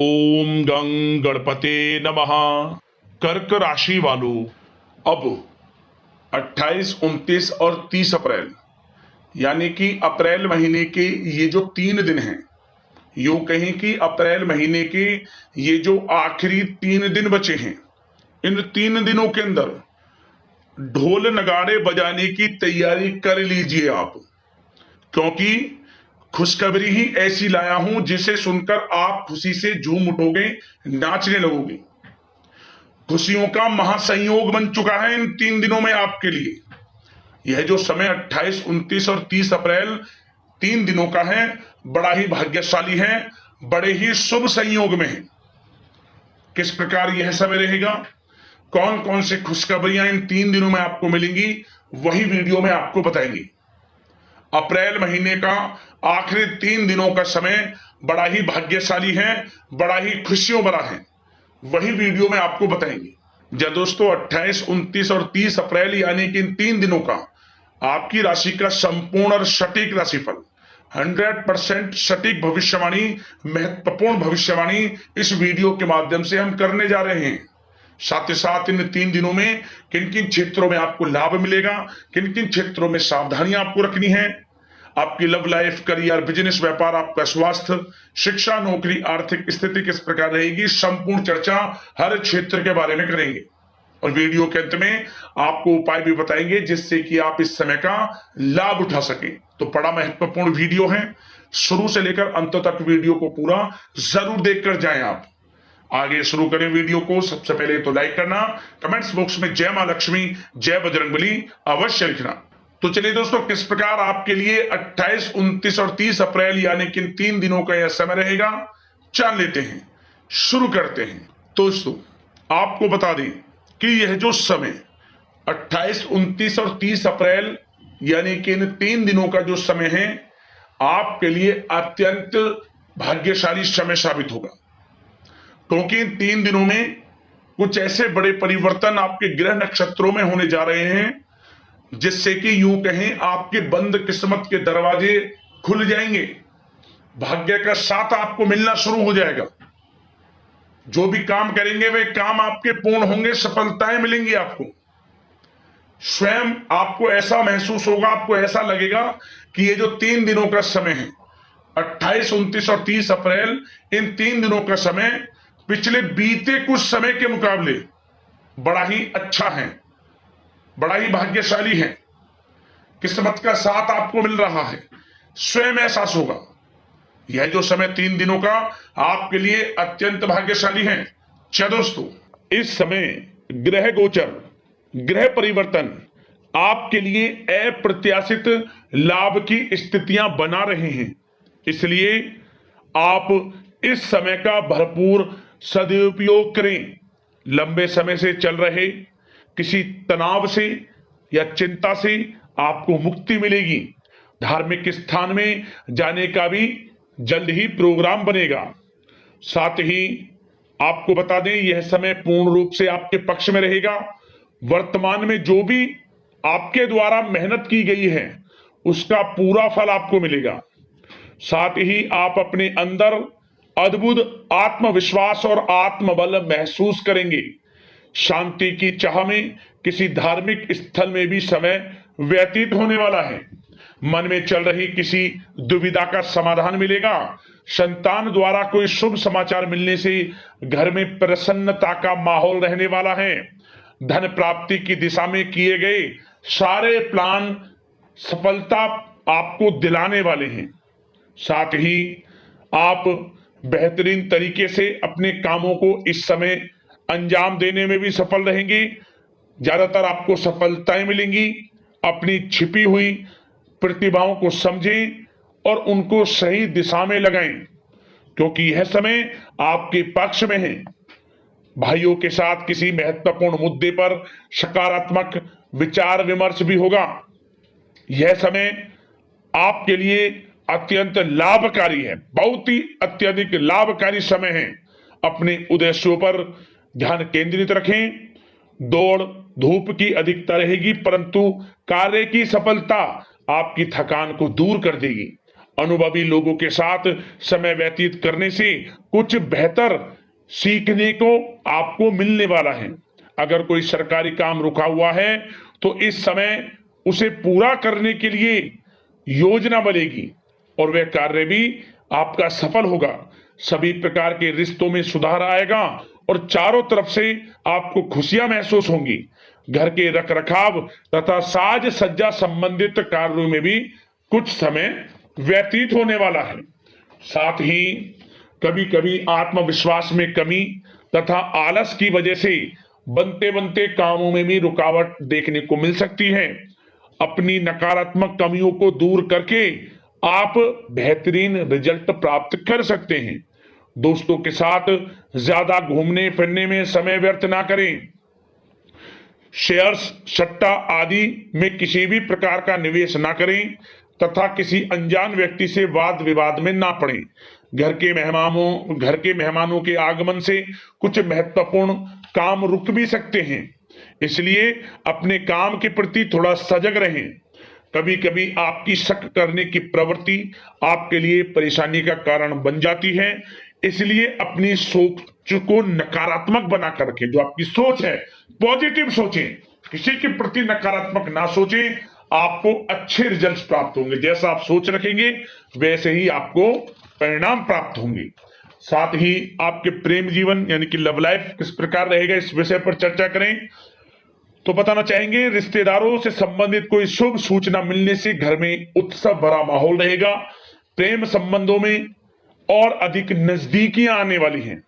ओम गं गणपते नमः। कर्क राशि वालों, अब 28, 29 और 30 अप्रैल यानी कि अप्रैल महीने के ये जो 3 दिन हैं, यूं कहें कि अप्रैल महीने के ये जो आखिरी 3 दिन बचे हैं, इन 3 दिनों के अंदर ढोल नगाड़े बजाने की तैयारी कर लीजिए आप, क्योंकि खुशखबरी ही ऐसी लाया हूं जिसे सुनकर आप खुशी से झूम उठोगे, नाचने लगोगे। खुशियों का महासंयोग बन चुका है इन 3 दिनों में आपके लिए। यह जो समय 28, 29 और 30 अप्रैल 3 दिनों का है, बड़ा ही भाग्यशाली है, बड़े ही शुभ संयोग में है। किस प्रकार यह समय रहेगा, कौन कौन से खुशखबरियां इन 3 दिनों में आपको मिलेंगी, वही वीडियो में आपको बताएंगे। अप्रैल महीने का आखिरी 3 दिनों का समय बड़ा ही भाग्यशाली है, बड़ा ही खुशियों भरा है, वही वीडियो में आपको बताएंगे। जब दोस्तों 28, 29 और 30 अप्रैल यानी कि इन 3 दिनों का आपकी राशि का संपूर्ण और सटीक राशिफल, 100% सटीक भविष्यवाणी, महत्वपूर्ण भविष्यवाणी इस वीडियो के माध्यम से हम करने जा रहे हैं। साथ ही साथ इन 3 दिनों में किन किन क्षेत्रों में आपको लाभ मिलेगा, किन किन क्षेत्रों में सावधानियां आपको रखनी है, आपकी लव लाइफ, करियर, बिजनेस, व्यापार, आपका स्वास्थ्य, शिक्षा, नौकरी, आर्थिक स्थिति किस प्रकार रहेगी, संपूर्ण चर्चा हर क्षेत्र के बारे में करेंगे। और वीडियो के अंत में आपको उपाय भी बताएंगे जिससे कि आप इस समय का लाभ उठा सकें। तो बड़ा महत्वपूर्ण वीडियो है, शुरू से लेकर अंत तक वीडियो को पूरा जरूर देखकर जाएं आप। आगे शुरू करें वीडियो को। सबसे पहले तो लाइक करना, कमेंट्स बॉक्स में जय मां लक्ष्मी, जय बजरंगबली अवश्य लिखना। तो चलिए दोस्तों, किस प्रकार आपके लिए 28, 29 और 30 अप्रैल यानी कि 3 दिनों का यह समय रहेगा, जान लेते हैं, शुरू करते हैं। दोस्तों आपको बता दें कि यह जो समय 28, 29 और 30 अप्रैल यानी कि इन 3 दिनों का जो समय है, आपके लिए अत्यंत भाग्यशाली समय साबित होगा, क्योंकि इन 3 दिनों में कुछ ऐसे बड़े परिवर्तन आपके ग्रह नक्षत्रों में होने जा रहे हैं जिससे कि यूं कहें आपके बंद किस्मत के दरवाजे खुल जाएंगे, भाग्य का साथ आपको मिलना शुरू हो जाएगा। जो भी काम करेंगे वे काम आपके पूर्ण होंगे, सफलताएं मिलेंगी आपको। स्वयं आपको ऐसा महसूस होगा, आपको ऐसा लगेगा कि ये जो 3 दिनों का समय है, 28, 29 और 30 अप्रैल, इन 3 दिनों का समय पिछले बीते कुछ समय के मुकाबले बड़ा ही अच्छा है, बड़ा ही भाग्यशाली है, किस्मत का साथ आपको मिल रहा है, स्वयं एहसास होगा। यह जो समय 3 दिनों का आपके लिए अत्यंत भाग्यशाली है। अच्छा दोस्तों, इस समय ग्रह गोचर, ग्रह परिवर्तन आपके लिए अप्रत्याशित लाभ की स्थितियां बना रहे हैं, इसलिए आप इस समय का भरपूर सदुपयोग करें। लंबे समय से चल रहे किसी तनाव से या चिंता से आपको मुक्ति मिलेगी। धार्मिक स्थान में जाने का भी जल्द ही प्रोग्राम बनेगा। साथ ही आपको बता दें, यह समय पूर्ण रूप से आपके पक्ष में रहेगा। वर्तमान में जो भी आपके द्वारा मेहनत की गई है उसका पूरा फल आपको मिलेगा। साथ ही आप अपने अंदर अद्भुत आत्मविश्वास और आत्मबल महसूस करेंगे। शांति की चाह में किसी धार्मिक स्थल में भी समय व्यतीत होने वाला है। मन में चल रही किसी दुविधा का समाधान मिलेगा। संतान द्वारा कोई शुभ समाचार मिलने से घर में प्रसन्नता का माहौल रहने वाला है। धन प्राप्ति की दिशा में किए गए सारे प्लान सफलता आपको दिलाने वाले हैं। साथ ही आप बेहतरीन तरीके से अपने कामों को इस समय अंजाम देने में भी सफल रहेंगे। ज्यादातर आपको सफलताएं मिलेंगी। अपनी छिपी हुई प्रतिभाओं को समझें और उनको सही दिशा में लगाएं, क्योंकि यह समय आपके पक्ष में है। भाइयों के साथ किसी महत्वपूर्ण मुद्दे पर सकारात्मक विचार विमर्श भी होगा। यह समय आपके लिए अत्यंत लाभकारी है, बहुत ही अत्यधिक लाभकारी समय है। अपने उद्देश्यों पर ध्यान केंद्रित रखें। दौड़ धूप की अधिकता रहेगी, परंतु कार्य की सफलता आपकी थकान को दूर कर देगी। अनुभवी लोगों के साथ समय व्यतीत करने से कुछ बेहतर सीखने को आपको मिलने वाला है। अगर कोई सरकारी काम रुका हुआ है तो इस समय उसे पूरा करने के लिए योजना बनेगी और वह कार्य भी आपका सफल होगा। सभी प्रकार के रिश्तों में सुधार आएगा और चारों तरफ से आपको खुशियां महसूस होंगी। घर के रखरखाव तथा साज सज्जा संबंधित कार्यों में भी कुछ समय व्यतीत होने वाला है। साथ ही कभी कभी आत्मविश्वास में कमी तथा आलस की वजह से बनते बनते कामों में भी रुकावट देखने को मिल सकती है। अपनी नकारात्मक कमियों को दूर करके आप बेहतरीन रिजल्ट प्राप्त कर सकते हैं। दोस्तों के साथ ज्यादा घूमने फिरने में समय व्यर्थ ना करें। शेयर्स, सट्टा आदि में किसी भी प्रकार का निवेश ना करें तथा किसी अनजान व्यक्ति से वाद विवाद में ना पड़ें। घर के मेहमानों के आगमन से कुछ महत्वपूर्ण काम रुक भी सकते हैं, इसलिए अपने काम के प्रति थोड़ा सजग रहें। कभी कभी आपकी शक करने की प्रवृत्ति आपके लिए परेशानी का कारण बन जाती है, इसलिए अपनी सोच को नकारात्मक बनाकर रखें। जो आपकी सोच है पॉजिटिव सोचें, किसी के प्रति नकारात्मक ना सोचें। आपको अच्छे रिजल्ट्स प्राप्त होंगे। जैसा आप सोच रखेंगे वैसे ही आपको परिणाम प्राप्त होंगे। साथ ही आपके प्रेम जीवन यानी कि लव लाइफ किस प्रकार रहेगा, इस विषय पर चर्चा करें तो बताना चाहेंगे रिश्तेदारों से संबंधित कोई शुभ सूचना मिलने से घर में उत्सव भरा माहौल रहेगा। प्रेम संबंधों में और अधिक नजदीकियां आने वाली हैं।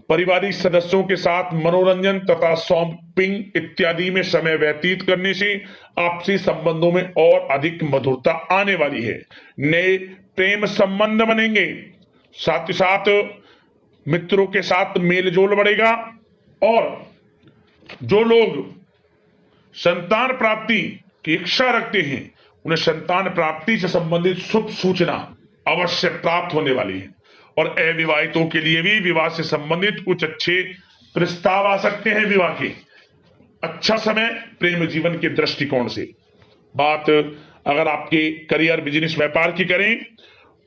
पारिवारिक सदस्यों के साथ मनोरंजन तथा शॉपिंग इत्यादि में समय व्यतीत करने से आपसी संबंधों में और अधिक मधुरता आने वाली है। नए प्रेम संबंध बनेंगे। साथ ही साथ मित्रों के साथ मेलजोल बढ़ेगा और जो लोग संतान प्राप्ति की इच्छा रखते हैं उन्हें संतान प्राप्ति से संबंधित शुभ सूचना अवश्य प्राप्त होने वाली है। और अविवाहितों के लिए भी विवाह से संबंधित कुछ अच्छे प्रस्ताव आ सकते हैं। विवाह के अच्छा समय प्रेम जीवन के दृष्टिकोण से। बात अगर आपके करियर, बिजनेस, व्यापार की करें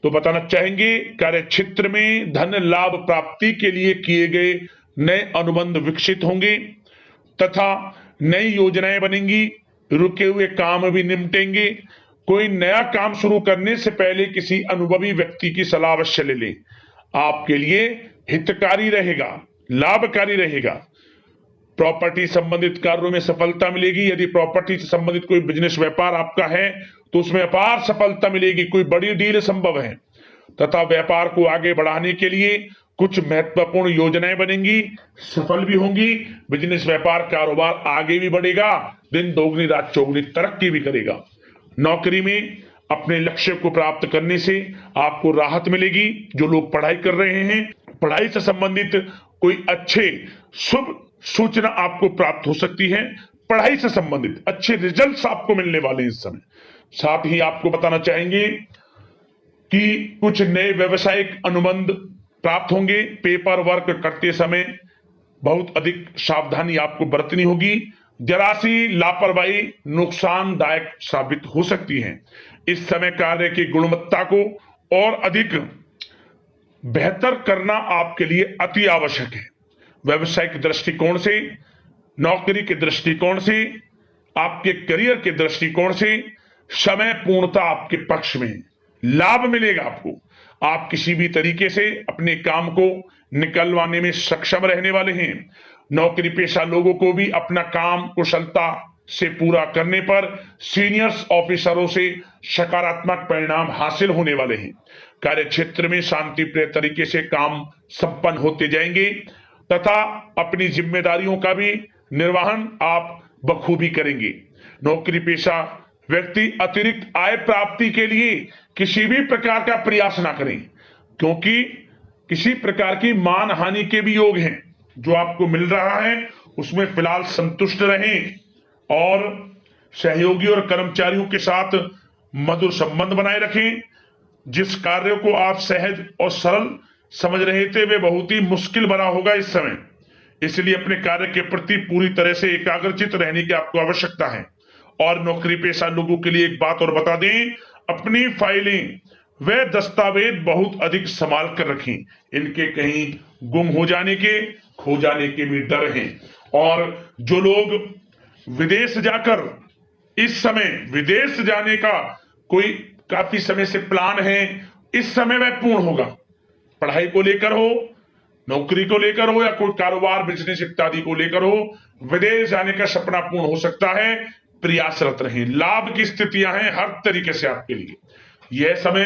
तो बताना चाहेंगे कार्य क्षेत्र में धन लाभ प्राप्ति के लिए किए गए नए अनुबंध विकसित होंगे तथा नई योजनाएं बनेंगी। रुके हुए काम भी निपटेंगे। कोई नया काम शुरू करने से पहले किसी अनुभवी व्यक्ति की सलाह अवश्य ले लें। आपके लिए हितकारी रहेगा, लाभकारी रहेगा। प्रॉपर्टी संबंधित कार्यों में सफलता मिलेगी। यदि प्रॉपर्टी से संबंधित कोई बिजनेस व्यापार आपका है तो उसमें अपार सफलता मिलेगी। कोई बड़ी डील संभव है तथा व्यापार को आगे बढ़ाने के लिए कुछ महत्वपूर्ण योजनाएं बनेंगी, सफल भी होंगी। बिजनेस, व्यापार, कारोबार आगे भी बढ़ेगा। दिन दोगुनी रात चौगुनी तरक्की भी करेगा। नौकरी में अपने लक्ष्य को प्राप्त करने से आपको राहत मिलेगी। जो लोग पढ़ाई कर रहे हैं, पढ़ाई से संबंधित कोई अच्छे शुभ सूचना आपको प्राप्त हो सकती है। पढ़ाई से संबंधित अच्छे रिजल्ट्स आपको मिलने वाले हैं इस समय। साथ ही आपको बताना चाहेंगे कि कुछ नए व्यवसायिक अनुबंध प्राप्त होंगे। पेपर वर्क करते समय बहुत अधिक सावधानी आपको बरतनी होगी। जरा सी लापरवाही नुकसानदायक साबित हो सकती है। इस समय कार्य की गुणवत्ता को और अधिक बेहतर करना आपके लिए अति आवश्यक है। व्यवसायिक दृष्टिकोण से, नौकरी के दृष्टिकोण से, आपके करियर के दृष्टिकोण से समय पूर्णता आपके पक्ष में है। लाभ मिलेगा आपको। आप किसी भी तरीके से अपने काम को निकलवाने में सक्षम रहने वाले हैं। नौकरी पेशा लोगों को भी अपना काम कुशलता से पूरा करने पर सीनियर्स ऑफिसरों से सकारात्मक परिणाम हासिल होने वाले हैं। कार्य क्षेत्र में शांति प्रिय तरीके से काम संपन्न होते जाएंगे तथा अपनी जिम्मेदारियों का भी निर्वहन आप बखूबी करेंगे। नौकरी पेशा व्यक्ति अतिरिक्त आय प्राप्ति के लिए किसी भी प्रकार का प्रयास ना करें, क्योंकि किसी प्रकार की मान हानि के भी योग हैं। जो आपको मिल रहा है उसमें फिलहाल संतुष्ट रहें और सहयोगी और कर्मचारियों के साथ मधुर संबंध बनाए रखें। जिस कार्य को आप सहज और सरल समझ रहे थे वे बहुत ही मुश्किल बना होगा इस समय, इसलिए अपने कार्य के प्रति पूरी तरह से एकाग्रचित रहने की आपको आवश्यकता है। और नौकरी पेशा लोगों के लिए एक बात और बता दें, अपनी फाइलें वे दस्तावेज बहुत अधिक संभाल कर रखें। इनके कहीं गुम हो जाने के, खो जाने के भी डर हैं। और जो लोग विदेश जाकर, इस समय विदेश जाने का कोई काफी समय से प्लान है, इस समय वह पूर्ण होगा। पढ़ाई को लेकर हो, नौकरी को लेकर हो, या कोई कारोबार बिजनेस इत्यादि को लेकर हो, विदेश जाने का सपना पूर्ण हो सकता है। प्रयासरत रहें। लाभ की स्थितियां हैं हर तरीके से आपके लिए। यह समय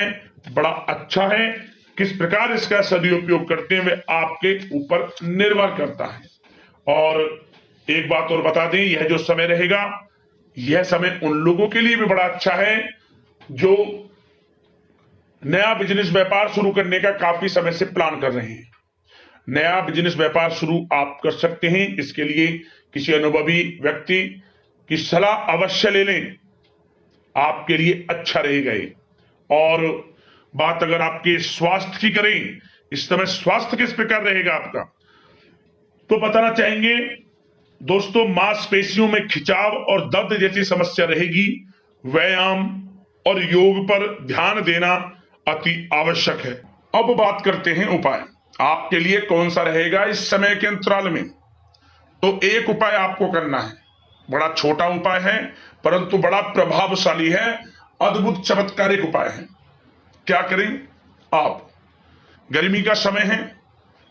बड़ा अच्छा है। किस प्रकार इसका सदुपयोग करते हैं वे आपके ऊपर निर्भर करता है। और एक बात और बता दें, यह जो समय रहेगा, यह समय उन लोगों के लिए भी बड़ा अच्छा है जो नया बिजनेस व्यापार शुरू करने का काफी समय से प्लान कर रहे हैं। नया बिजनेस व्यापार शुरू आप कर सकते हैं। इसके लिए किसी अनुभवी व्यक्ति की सलाह अवश्य ले लें, आपके लिए अच्छा रहेगा। और बात अगर आपके स्वास्थ्य की करें, इस समय स्वास्थ्य किस प्रकार रहेगा आपका, तो बताना चाहेंगे दोस्तों, मांसपेशियों में खिंचाव और दर्द जैसी समस्या रहेगी। व्यायाम और योग पर ध्यान देना अति आवश्यक है। अब बात करते हैं उपाय, आपके लिए कौन सा रहेगा इस समय के अंतराल में। तो एक उपाय आपको करना है, बड़ा छोटा उपाय है परंतु बड़ा प्रभावशाली है, अद्भुत चमत्कारिक उपाय है। क्या करें आप, गर्मी का समय है,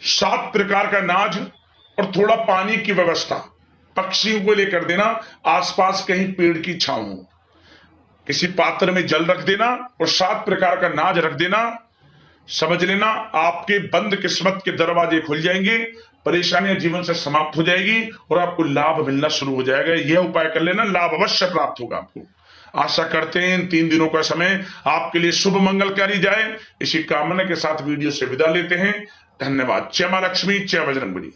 7 प्रकार का अनाज और थोड़ा पानी की व्यवस्था पक्षियों को लेकर देना। आसपास कहीं पेड़ की छांव हो, किसी पात्र में जल रख देना और 7 प्रकार का अनाज रख देना। समझ लेना आपके बंद किस्मत के दरवाजे खुल जाएंगे, परेशानियां जीवन से समाप्त हो जाएगी और आपको लाभ मिलना शुरू हो जाएगा। यह उपाय कर लेना, लाभ अवश्य प्राप्त होगा आपको। आशा करते हैं इन 3 दिनों का समय आपके लिए शुभ मंगलकारी जाए। इसी कामना के साथ वीडियो से विदा लेते हैं। धन्यवाद। जय मां लक्ष्मी, जय बजरंगबली।